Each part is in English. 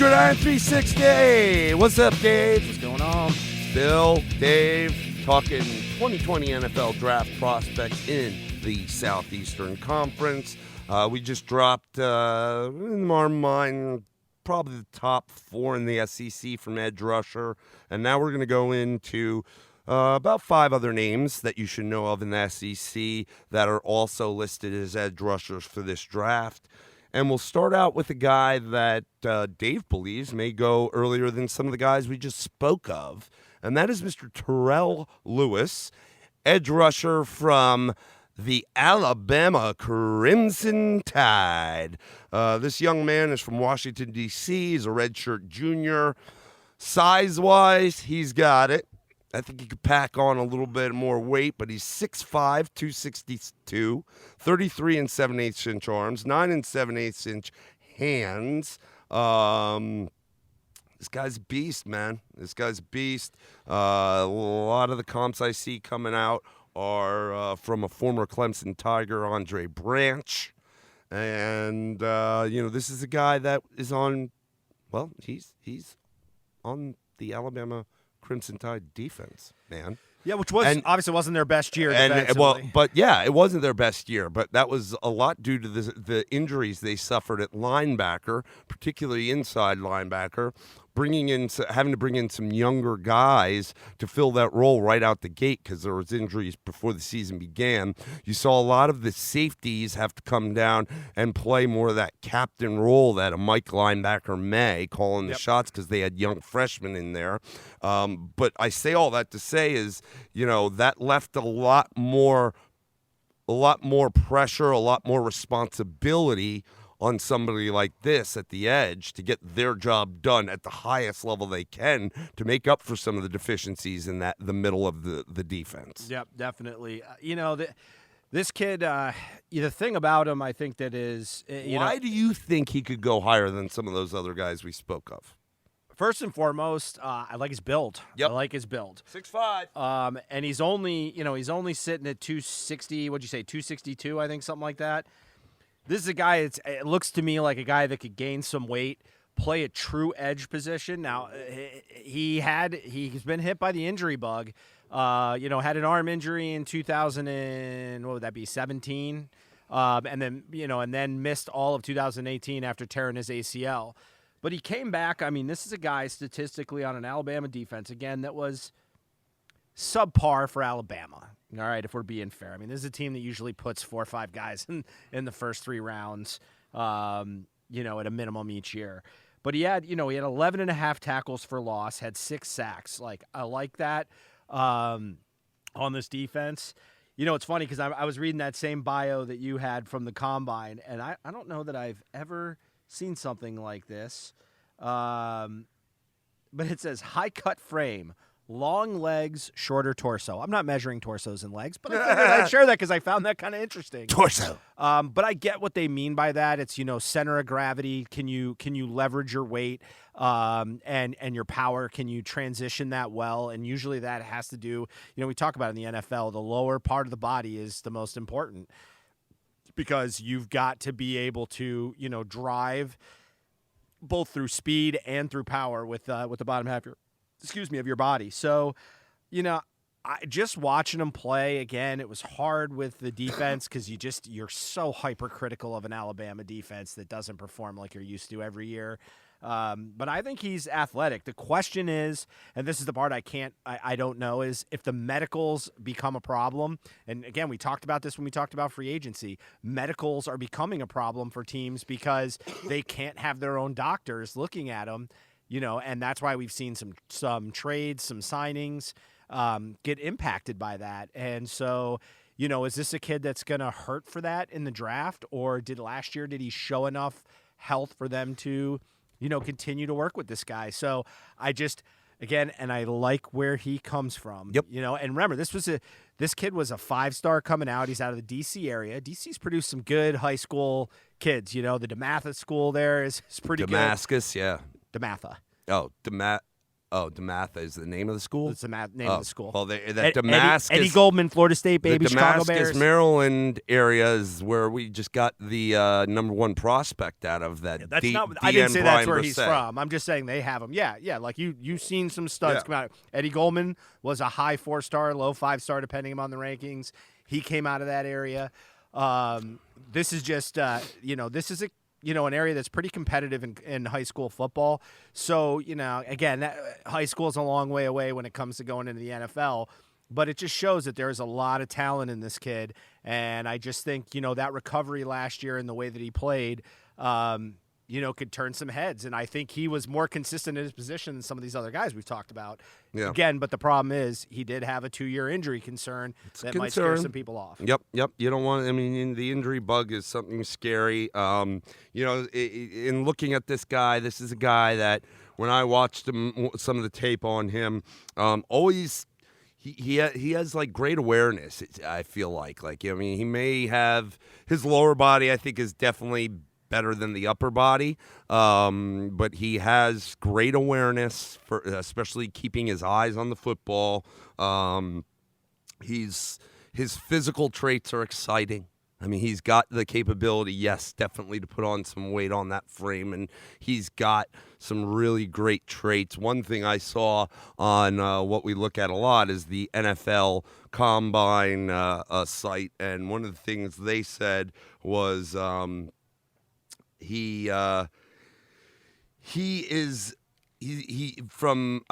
Gridiron 360. What's up, Dave? What's going on? Bill, Dave, talking 2020 NFL draft prospects in the Southeastern Conference. We just dropped, in our mind, probably the top 4 in the SEC from edge rusher. And now we're going to go into about 5 other names that you should know of in the SEC that are also listed as edge rushers for this draft. And we'll start out with a guy that Dave believes may go earlier than some of the guys we just spoke of, and that is Mr. Terrell Lewis, edge rusher from the Alabama Crimson Tide. This young man is from Washington, D.C. He's a redshirt junior. Size-wise, he's got it. I think he could pack on a little bit more weight, but he's 6'5", 262, 33 and 7/8 inch arms, 9 and 7/8 inch hands. This guy's a beast, man. This guy's a beast. A lot of the comps I see coming out are from a former Clemson Tiger, Andre Branch. And, this is a guy that is on, well, he's on the Alabama Crimson Tide defense, man. Yeah, which was obviously wasn't their best year. It wasn't their best year, but that was a lot due to the injuries they suffered at linebacker, particularly inside linebacker, having to bring in some younger guys to fill that role right out the gate because there was injuries before the season began. You saw a lot of the safeties have to come down and play more of that captain role that a Mike linebacker may, calling the shots because they had young freshmen in there. But I say all that to say is, that left a lot more pressure, a lot more responsibility on somebody like this at the edge to get their job done at the highest level they can to make up for some of the deficiencies in the middle of the defense. Yep, definitely. This kid, the thing about him, I think that is, why do you think he could go higher than some of those other guys we spoke of? First and foremost, I like his build. Yep. I like his build. 6'5". And he's only sitting at 260. What'd you say? 262, I think, something like that. This is a guy. It looks to me like a guy that could gain some weight, play a true edge position. Now, he's been hit by the injury bug. Had an arm injury in 2017, and then missed all of 2018 after tearing his ACL. But he came back. I mean, this is a guy statistically on an Alabama defense, again, that was subpar for Alabama. All right, if we're being fair. I mean, this is a team that usually puts 4 or 5 guys in the first 3 rounds, at a minimum each year. But he had 11 and a half tackles for loss, had 6 sacks. Like, I like that on this defense. It's funny because I was reading that same bio that you had from the Combine, and I don't know that I've ever seen something like this. But it says high-cut frame, long legs, shorter torso. I'm not measuring torsos and legs, but I figured I'd share that because I found that kind of interesting. Torso. But I get what they mean by that. It's, center of gravity. Can you leverage your weight and your power? Can you transition that well? And usually that has to do, we talk about in the NFL, the lower part of the body is the most important because you've got to be able to, drive both through speed and through power with the bottom half of your body. So, just watching him play again, it was hard with the defense because you're so hypercritical of an Alabama defense that doesn't perform like you're used to every year. But I think he's athletic. The question is, and this is the part I don't know, is if the medicals become a problem. And again, we talked about this when we talked about free agency. Medicals are becoming a problem for teams because they can't have their own doctors looking at them. And that's why we've seen some trades, some signings get impacted by that. And so, is this a kid that's going to hurt for that in the draft? Or did he show enough health for them to, continue to work with this guy? So I like where he comes from. Yep. And remember, this kid was a 5-star coming out. He's out of the D.C. area. D.C.'s produced some good high school kids. The DeMatha school there is pretty Damascus, good. yeah. DeMatha. Oh, Oh, DeMatha is the name of the school? That's the name of the school. Well, that Damascus. Eddie Goldman, Florida State, baby, the Chicago Damascus, Bears. Maryland area is where we just got the number one prospect out of that. That's not. I DN didn't say Brian that's where he's Brissett. from. I'm just saying they have him. Yeah. Like you've seen some studs come out. Eddie Goldman was a high 4-star, low 5-star, depending on the rankings. He came out of that area. This is just this is an area that's pretty competitive in high school football. So, again, high school is a long way away when it comes to going into the NFL, but it just shows that there's a lot of talent in this kid. And I just think, that recovery last year and the way that he played, could turn some heads. And I think he was more consistent in his position than some of these other guys we've talked about. Yeah. Again, but the problem is he did have a 2-year injury concern that might scare some people off. Yep. You don't want – the injury bug is something scary. In looking at this guy, this is a guy that when I watched him, some of the tape on him, always – He has like great awareness. I feel like he may have his lower body. I think is definitely better than the upper body, but he has great awareness for especially keeping his eyes on the football. His physical traits are exciting. He's got the capability, yes, definitely to put on some weight on that frame, and he's got some really great traits. One thing I saw on what we look at a lot is the NFL Combine site, and one of the things they said was he from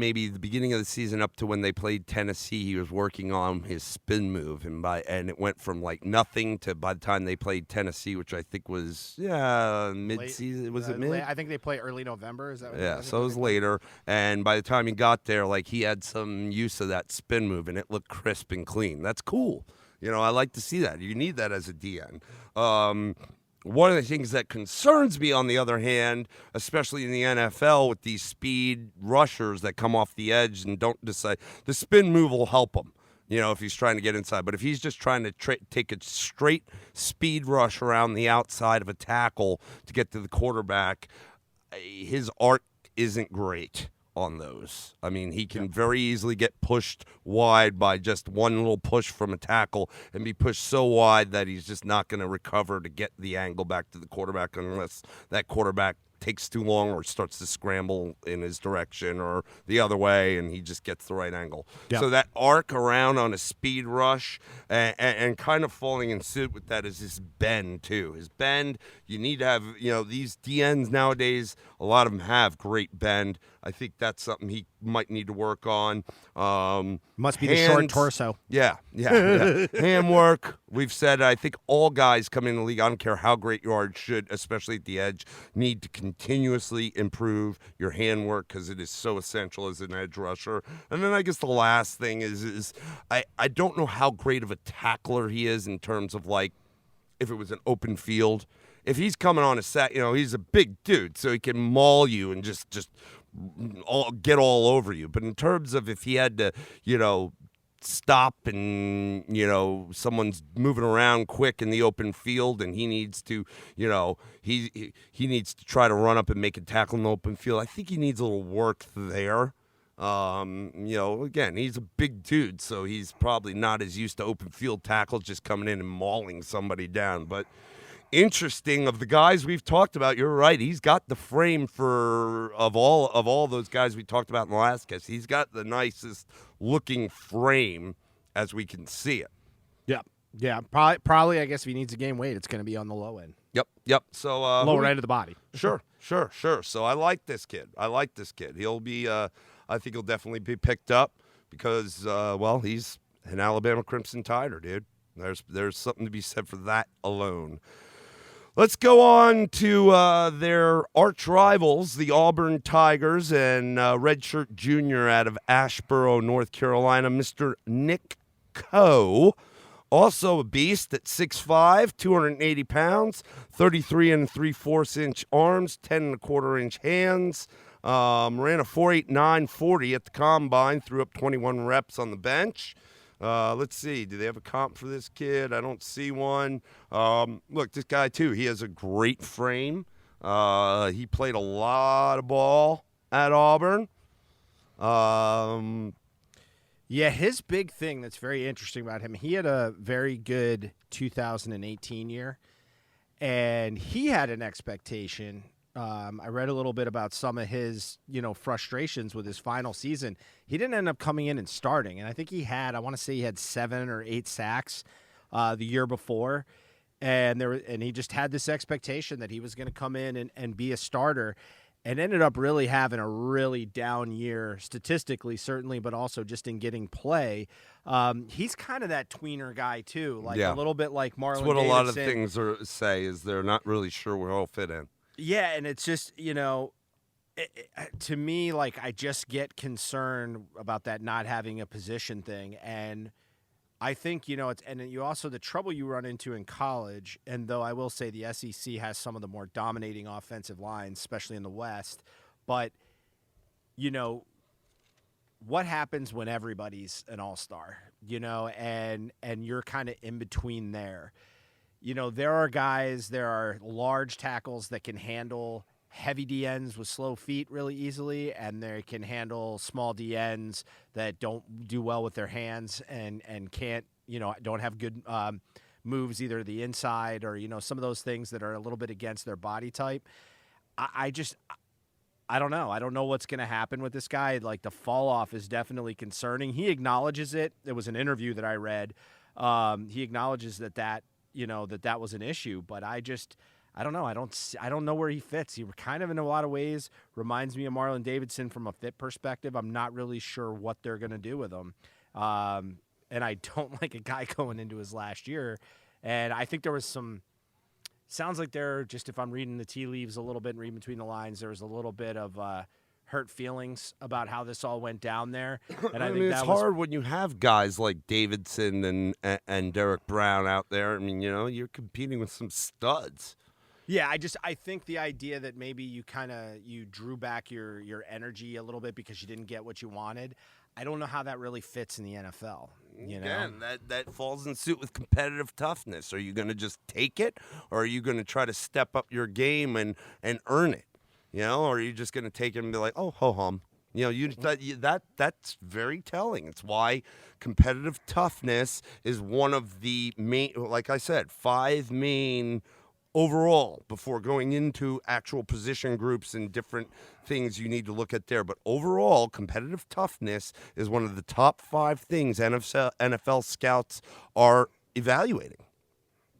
maybe the beginning of the season up to when they played Tennessee, he was working on his spin move, and it went from like nothing to by the time they played Tennessee, which I think was mid-season. Was it mid? I think they play early November. Is that what so it was later. And by the time he got there, he had some use of that spin move, and it looked crisp and clean. That's cool. I like to see that. You need that as a DN. One of the things that concerns me, on the other hand, especially in the NFL with these speed rushers that come off the edge and don't decide, the spin move will help him, if he's trying to get inside. But if he's just trying to take a straight speed rush around the outside of a tackle to get to the quarterback, his arc isn't great on those. He can very easily get pushed wide by just one little push from a tackle and be pushed so wide that he's just not going to recover to get the angle back to the quarterback unless that quarterback takes too long or starts to scramble in his direction or the other way, and he just gets the right angle. Yep. So that arc around on a speed rush and kind of falling in suit with that is his bend, too. His bend, you need to have, these DNs nowadays, a lot of them have great bend. I think that's something he might need to work on. Must be the short torso. Yeah. Hand work. We've said, I think all guys coming in the league, I don't care how great you are, should, especially at the edge, need to continuously improve your hand work because it is so essential as an edge rusher. And then I guess the last thing is I don't know how great of a tackler he is in terms of if it was an open field. If he's coming on a sack, he's a big dude, so he can maul you and just get all over you. But in terms of if he had to, stop and, someone's moving around quick in the open field and he needs to, he needs to try to run up and make a tackle in the open field, I think he needs a little work there. Again, he's a big dude, so he's probably not as used to open field tackles just coming in and mauling somebody down. But interesting, of the guys we've talked about, you're right. He's got the frame of all those guys we talked about in the last cast. He's got the nicest looking frame as we can see it. Yeah. Probably. I guess if he needs to gain weight, it's going to be on the low end. Yep. So lower end of the body. Sure. So I like this kid. He'll be. I think he'll definitely be picked up because he's an Alabama Crimson Tider, dude. There's something to be said for that alone. Let's go on to their arch rivals, the Auburn Tigers, and redshirt junior out of Asheboro, North Carolina, Mr. Nick Coe. Also a beast at 6'5", 280 pounds, 33 3/4-inch arms, 10 1/4-inch hands. Ran a 4.89 40 at the combine, threw up 21 reps on the bench. Let's see. Do they have a comp for this kid? I don't see one. Look, this guy, too, he has a great frame. He played a lot of ball at Auburn. Yeah, his big thing that's very interesting about him, he had a very good 2018 year, and he had an expectation. I read a little bit about some of his, frustrations with his final season. He didn't end up coming in and starting, and I think I want to say he had 7 or 8 sacks the year before, and he just had this expectation that he was going to come in and be a starter, and ended up really having a really down year statistically, certainly, but also just in getting play. He's kind of that tweener guy too, like a little bit like Marlon That's what Davidson. a lot of things say is they're not really sure where he'll fit in. Yeah, and it's just, to me, like, I just get concerned about that not having a position thing. And I think, you also, the trouble you run into in college, and though I will say the SEC has some of the more dominating offensive lines, especially in the West, but, what happens when everybody's an all-star, and you're kind of in between there? There are large tackles that can handle heavy DNs with slow feet really easily, and they can handle small DNs that don't do well with their hands and can't, don't have good moves either the inside or, some of those things that are a little bit against their body type. I don't know. I don't know what's going to happen with this guy. Like, the fall off is definitely concerning. He acknowledges it. There was an interview that I read. He acknowledges that was an issue, but I don't know. I don't know where he fits. He kind of, in a lot of ways, reminds me of Marlon Davidson from a fit perspective. I'm not really sure what they're going to do with him. And I don't like a guy going into his last year. And I think there was sounds like if I'm reading the tea leaves a little bit and reading between the lines, there was a little bit of hurt feelings about how this all went down there. And I think it's hard when you have guys like Davidson and Derek Brown out there. I mean, you're competing with some studs. Yeah, I think the idea that maybe you drew back your energy a little bit because you didn't get what you wanted, I don't know how that really fits in the NFL. Again, that falls in suit with competitive toughness. Are you going to just take it, or are you going to try to step up your game and earn it? Or are you just going to take it and be like, oh, ho-hum? That's very telling. It's why competitive toughness is one of the main, like I said, 5 main overall before going into actual position groups and different things you need to look at there. But overall, competitive toughness is one of the top 5 things NFL scouts are evaluating.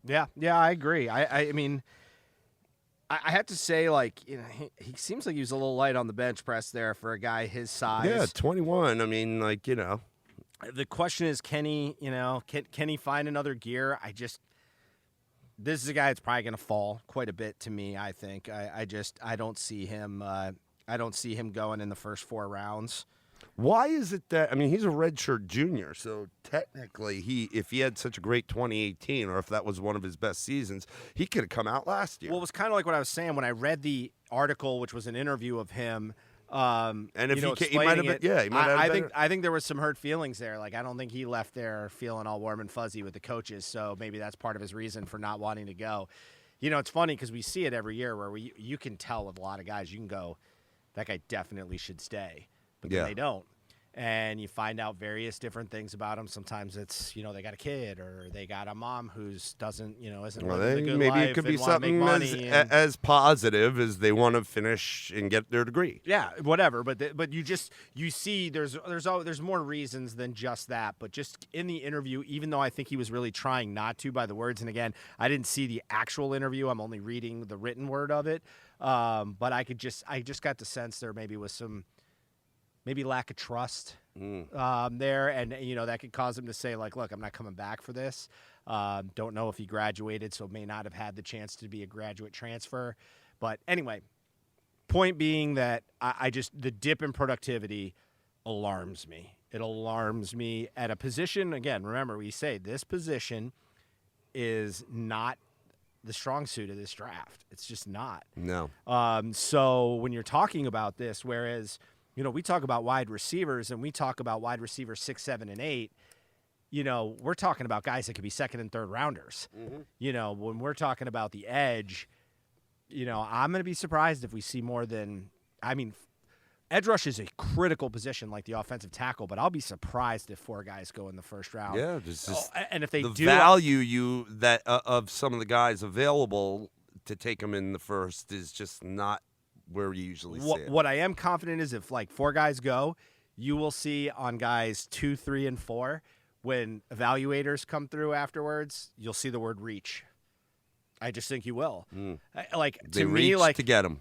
Yeah, I agree. I mean, I have to say, like, he seems like he was a little light on the bench press there for a guy his size. Yeah, 21. I mean, like, The question is, can he, can he find another gear? This is a guy that's probably going to fall quite a bit to me, I think. I don't see him. I don't see him going in the first 4 rounds. Why is it that, I mean, he's a redshirt junior, so technically if he had such a great 2018, or if that was one of his best seasons, he could have come out last year. Well, it was kind of like what I was saying when I read the article, which was an interview of him. And if he might have been, he might have I think there was some hurt feelings there. Like, I don't think he left there feeling all warm and fuzzy with the coaches, so maybe that's part of his reason for not wanting to go. It's funny because we see it every year where you can tell with a lot of guys, you can go, that guy definitely should stay. But then they don't. And you find out various different things about them. Sometimes it's, they got a kid or they got a mom who's isn't living a good maybe life. It could be something as positive as they want to finish and get their degree. Yeah, whatever. But you see there's more reasons than just that. But just in the interview, even though I think he was really trying not to by the words, and again, I didn't see the actual interview. I'm only reading the written word of it. But I just got the sense there maybe was some maybe lack of trust there, and that could cause him to say, like, look, I'm not coming back for this. Don't know if he graduated, so may not have had the chance to be a graduate transfer. But anyway, point being that the dip in productivity alarms me. It alarms me at a position, again, remember we say this position is not the strong suit of this draft. It's just not. No. So when you're talking about this, whereas we talk about wide receivers and we talk about wide receivers 6, 7, and 8. We're talking about guys that could be 2nd and 3rd rounders. Mm-hmm. When we're talking about the edge, I'm going to be surprised if we see more than, edge rush is a critical position like the offensive tackle, but I'll be surprised if 4 guys go in the first round. Yeah, just and if they the do, value of some of the guys available to take them in the first is just not where you usually see it. What I am confident is if like 4 guys go, you will see on guys 2, 3, and 4 when evaluators come through afterwards, you'll see the word reach. I just think you will. Like They to me, reach like to get him.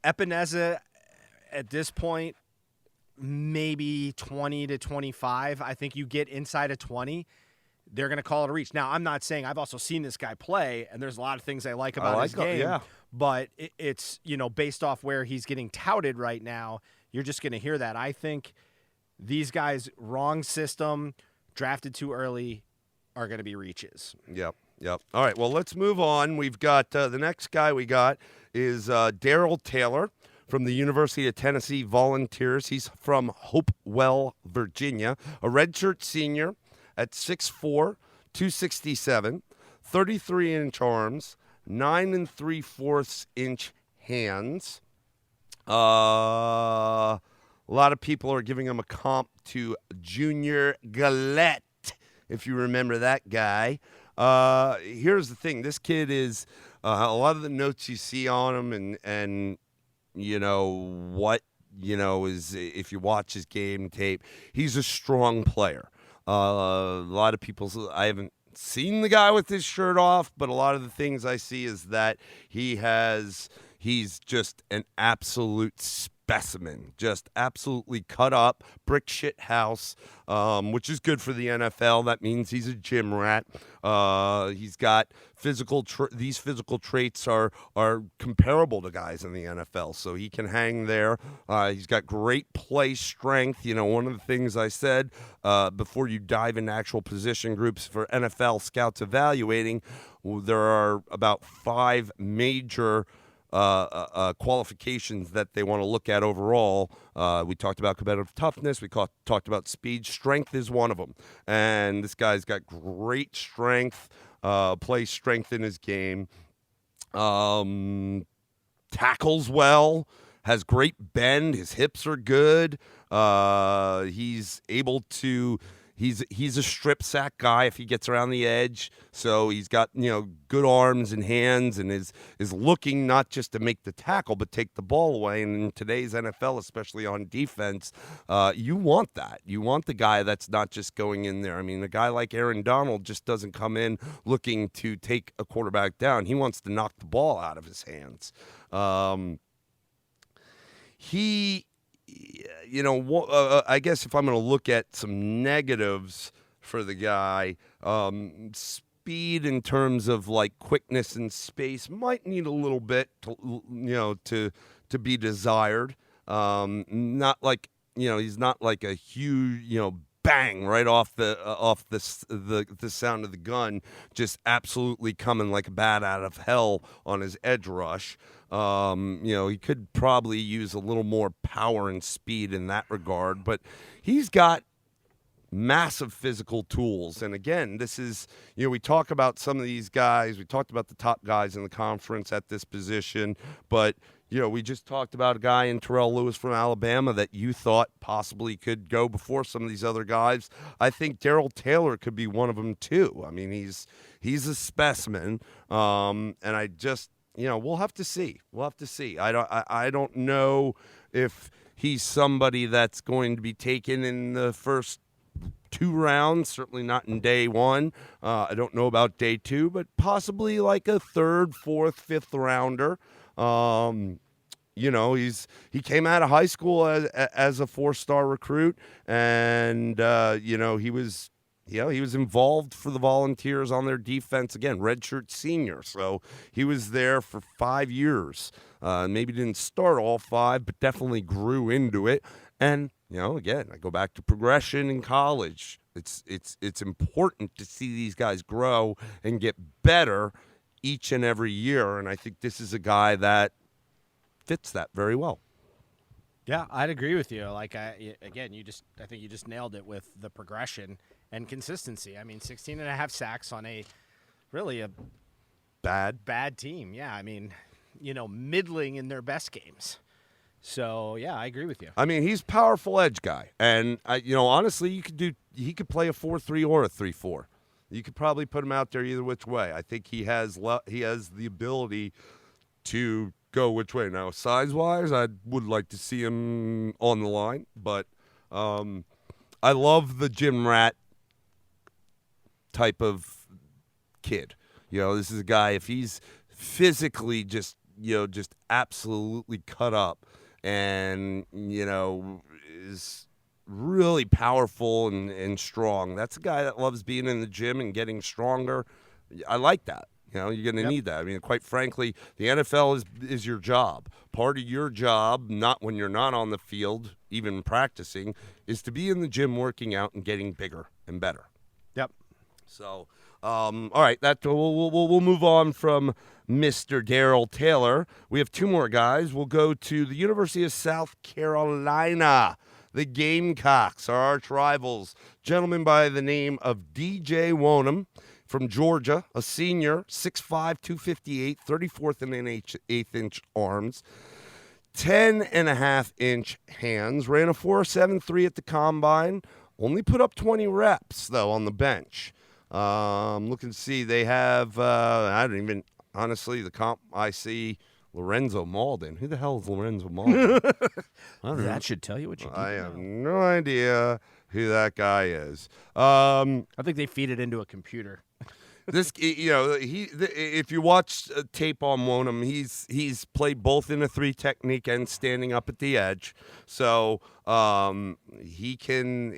Epineza at this point, maybe 20 to 25. I think you get inside of 20, they're going to call it a reach. Now, I'm not saying I've also seen this guy play, and there's a lot of things I like about his game. Yeah. But it's, based off where he's getting touted right now, you're just going to hear that. I think these guys, wrong system, drafted too early, are going to be reaches. Yep. All right, well, let's move on. We've got the next guy we got is Darrell Taylor from the University of Tennessee Volunteers. He's from Hopewell, Virginia, a redshirt senior at 6'4", 267, 33-inch arms, 9 3/4-inch hands. A lot of people are giving him a comp to Junior Galette, if you remember that guy. Here's the thing. This kid is a lot of the notes you see on him and is if you watch his game tape, he's a strong player. A lot of people, I haven't seen the guy with his shirt off, but a lot of the things I see is that he's just an absolute specimen, just absolutely cut up, brick shit house, which is good for the NFL. That means he's a gym rat. He's got these physical traits are comparable to guys in the NFL, so he can hang there. He's got great play strength. One of the things I said before you dive into actual position groups for NFL scouts evaluating, there are about 5 major qualifications that they want to look at overall. We talked about competitive toughness. We talked about speed. Strength is one of them. And this guy's got great strength, play strength in his game. Tackles well, has great bend. His hips are good. He's able to... He's a strip sack guy if he gets around the edge. So he's got, good arms and hands and is looking not just to make the tackle but take the ball away. And in today's NFL, especially on defense, you want that. You want the guy that's not just going in there. I mean, a guy like Aaron Donald just doesn't come in looking to take a quarterback down. He wants to knock the ball out of his hands. I guess if I'm going to look at some negatives for the guy, speed in terms of like quickness and space might need a little bit to be desired. Not like he's not like a huge bang right off the sound of the gun, just absolutely coming like a bat out of hell on his edge rush. He could probably use a little more power and speed in that regard, but he's got massive physical tools. And again, this is, we talk about some of these guys. We talked about the top guys in the conference at this position, but we just talked about a guy in Terrell Lewis from Alabama that you thought possibly could go before some of these other guys. I think Darrell Taylor could be one of them too. I mean, he's a specimen, and I just, we'll have to see. I don't know if he's somebody that's going to be taken in the first 2 rounds, certainly not in day 1. I don't know about day 2, but possibly like a 3rd, 4th, 5th rounder. He came out of high school as a 4-star recruit, and he was involved for the Volunteers on their defense. Again, redshirt senior, so he was there for 5 years. Maybe didn't start all 5, but definitely grew into it. And again, I go back to progression in college. It's important to see these guys grow and get better each and every year, and I think this is a guy that fits that very well. Yeah, I'd agree with you. Like, I think you just nailed it with the progression and consistency. I mean, 16.5 sacks on a bad team. Yeah, I mean, middling in their best games. So yeah, I agree with you. I mean, he's a powerful edge guy, and honestly, he could play a 4-3 or a 3-4. You could probably put him out there either which way. I think he has the ability to go which way. Now, size-wise, I would like to see him on the line, but I love the gym rat type of kid. This is a guy, if he's physically just absolutely cut up and, is really powerful and strong. That's a guy that loves being in the gym and getting stronger. I like that. You're going to need that. I mean, quite frankly, the NFL is your job. Part of your job, not when you're not on the field, even practicing, is to be in the gym working out and getting bigger and better. Yep. So, all right, we'll move on from Mr. Darrell Taylor. We have two more guys. We'll go to the University of South Carolina. The Gamecocks, our arch rivals. Gentleman by the name of DJ Wonnum from Georgia, a senior, 6'5", 258, 34th in an eighth-inch arms, 10.5-inch hands, ran a 4.73 at the combine, only put up 20 reps, though, on the bench. Looking to see, they have, honestly, the comp I see, Lorenzo Malden. Who the hell is Lorenzo Malden? I don't know. That should tell you what you need. I have no idea who that guy is. I think they feed it into a computer. If you watch tape on Wonnum, he's played both in a 3 technique and standing up at the edge. So he can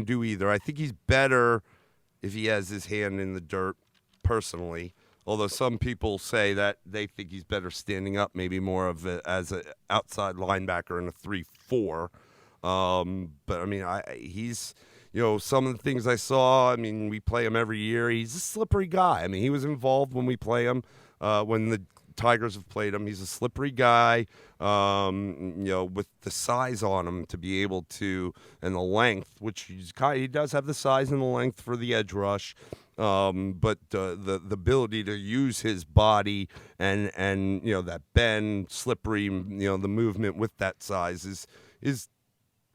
do either. I think he's better if he has his hand in the dirt, personally. Although some people say that they think he's better standing up, maybe more of it as an outside linebacker in a 3-4. But I mean, he's, some of the things I saw. I mean, we play him every year. He's a slippery guy. I mean, he was involved when we play him. When the Tigers have played him, he's a slippery guy. With the size on him to be able to, and the length, which he does have the size and the length for the edge rush. But the ability to use his body and that bend, slippery, the movement with that size is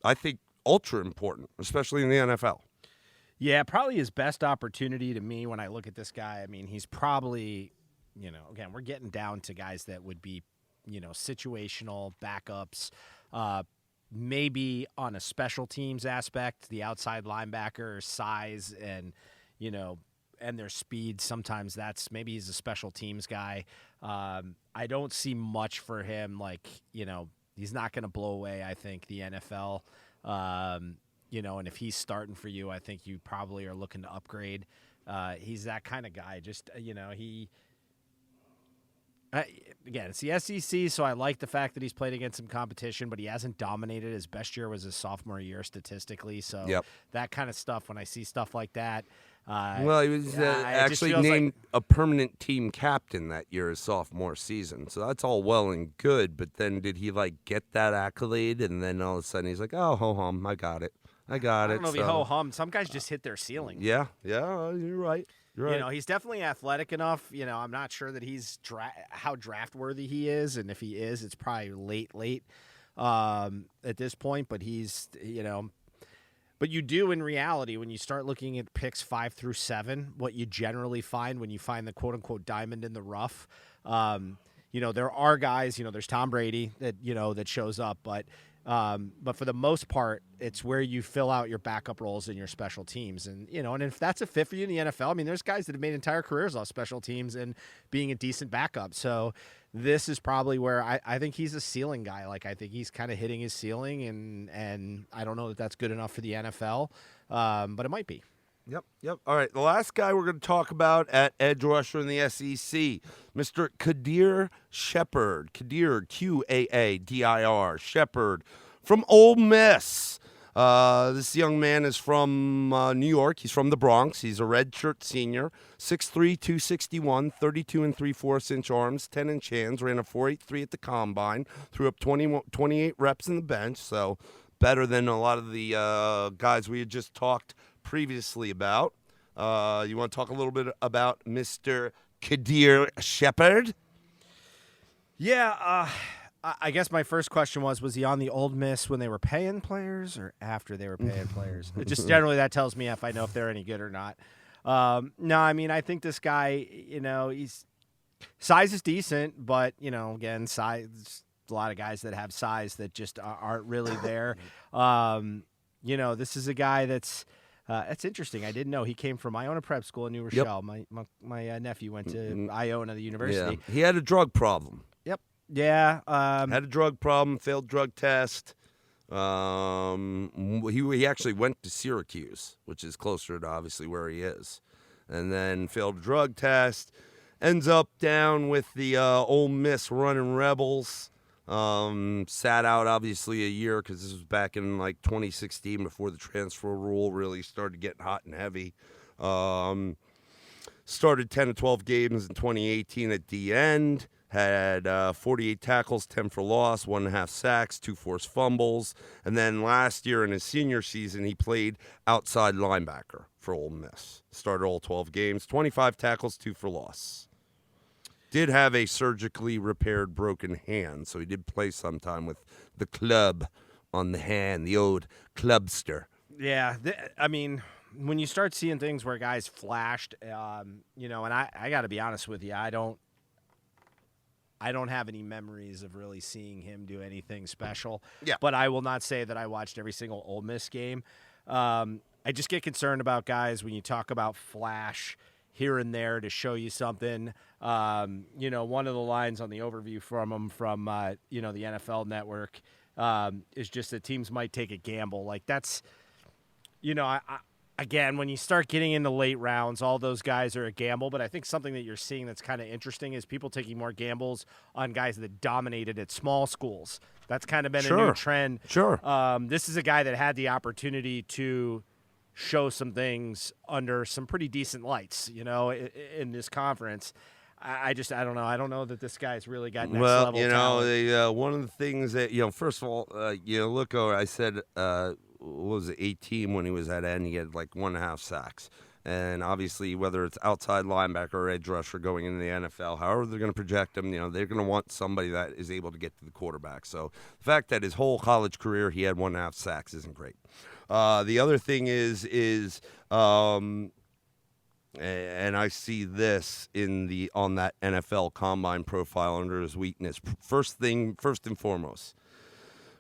I think ultra important, especially in the NFL. Yeah, probably his best opportunity to me when I look at this guy. I mean, he's probably, again, we're getting down to guys that would be, situational backups, maybe on a special teams aspect, the outside linebacker size and, and their speed. Sometimes maybe he's a special teams guy. I don't see much for him. He's not going to blow away, I think, the NFL. And if he's starting for you, I think you probably are looking to upgrade. He's that kind of guy. Just, again, it's the SEC, so I like the fact that he's played against some competition, but he hasn't dominated. His best year was his sophomore year statistically. So that kind of stuff, when I see stuff like that. He was actually named a permanent team captain that year, his sophomore season. So that's all well and good. But then did he get that accolade? And then all of a sudden he's like, oh, ho-hum, I got it. I don't know if he ho-hum. Some guys just hit their ceiling. Yeah, you're right. He's definitely athletic enough. I'm not sure that he's how draft worthy he is, and if he is, it's probably late at this point. But he's, but you do in reality when you start looking at picks 5 through 7, what you generally find when you find the quote unquote diamond in the rough. There are guys. There's Tom Brady that shows up, but for the most part, it's where you fill out your backup roles in your special teams. And, and if that's a fit for you in the NFL, I mean, there's guys that have made entire careers off special teams and being a decent backup. So this is probably where I think he's a ceiling guy. I think he's kind of hitting his ceiling, and I don't know that that's good enough for the NFL, but it might be. Yep. All right, the last guy we're going to talk about at edge rusher in the SEC, Mr. Quadir Shepherd. Quadir, Quaadir, Shepherd, from Ole Miss. This young man is from New York. He's from the Bronx. He's a redshirt senior, 6'3", 261, 32 3/4-inch arms, 10-inch hands, ran a 4.83 at the combine, threw up 28 reps in the bench, so better than a lot of the guys we had just talked previously about. You want to talk a little bit about Mr. Quadir Shepherd? Yeah, I guess my first question was he on the Ole Miss when they were paying players or after they were paying players? Just generally that tells me if I know if they're any good or not. No, I mean, I think this guy, he's size is decent, but, again, size, a lot of guys that have size that just aren't really there. This is a guy that's interesting. I didn't know he came from Iona Prep School in New Rochelle. Yep. My nephew went to Iona, the university. Yeah. He had a drug problem. Yep. Yeah. Had a drug problem, failed drug test. He actually went to Syracuse, which is closer to obviously where he is, and then failed a drug test. Ends up down with the Ole Miss Running Rebels. Sat out obviously a year because this was back in like 2016 before the transfer rule really started getting hot and heavy. Started 10 to 12 games in 2018 at the end. Had 48 tackles, 10 for loss, 1.5 sacks, 2 forced fumbles. And then last year in his senior season, he played outside linebacker for Ole Miss. Started all 12 games, 25 tackles, 2 for loss. Did have a surgically repaired broken hand, so he did play sometime with the club on the hand, the old clubster. Yeah, I mean, when you start seeing things where guys flashed, and I got to be honest with you, I don't have any memories of really seeing him do anything special. Yeah. But I will not say that I watched every single Ole Miss game. I just get concerned about guys when you talk about flash here and there to show you something. One of the lines on the overview from him from, the NFL Network is just that teams might take a gamble. Like that's, again, when you start getting into late rounds, all those guys are a gamble. But I think something that you're seeing that's kind of interesting is people taking more gambles on guys that dominated at small schools. That's kind of been a new trend. Sure. This is a guy that had the opportunity to show some things under some pretty decent lights, in this conference. I don't know. I don't know that this guy's really got next level talent. One of the things that, first of all, look over, I said, what was it, 18 when he was at end, he had like 1.5 sacks. And obviously, whether it's outside linebacker or edge rusher going into the NFL, however they're going to project him, they're going to want somebody that is able to get to the quarterback. So the fact that his whole college career he had 1.5 sacks isn't great. The other thing is, and I see this on that NFL Combine profile under his weakness. First and foremost,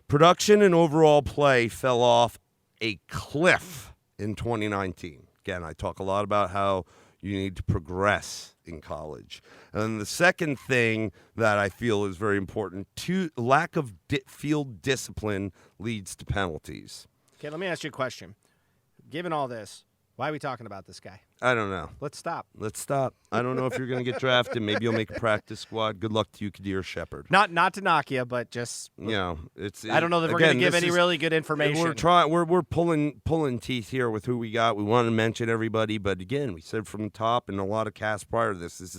production and overall play fell off a cliff in 2019. Again, I talk a lot about how you need to progress in college. And then the second thing that I feel is very important, lack of field discipline leads to penalties. Okay, let me ask you a question. Given all this, why are we talking about this guy? I don't know. Let's stop. I don't know if you're going to get drafted. Maybe you'll make a practice squad. Good luck to you, Kadir Shepard. Not to knock you, but just it's. I don't know that we're going to give any really good information. We're pulling teeth here with who we got. We want to mention everybody, but again, we said from the top and a lot of casts prior to this. This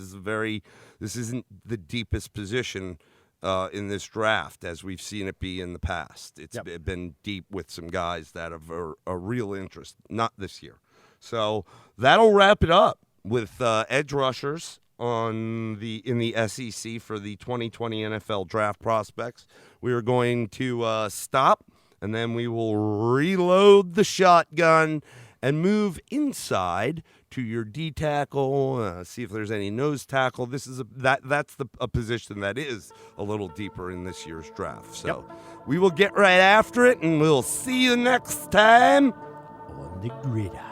isn't the deepest position in this draft as we've seen it be in the past. It's been deep with some guys that have a real interest. Not this year. So that'll wrap it up with edge rushers in the SEC for the 2020 NFL Draft Prospects. We are going to stop, and then we will reload the shotgun and move inside to your D tackle, see if there's any nose tackle. That's a position that is a little deeper in this year's draft. So we will get right after it, and we'll see you next time on the gridiron.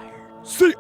See ya.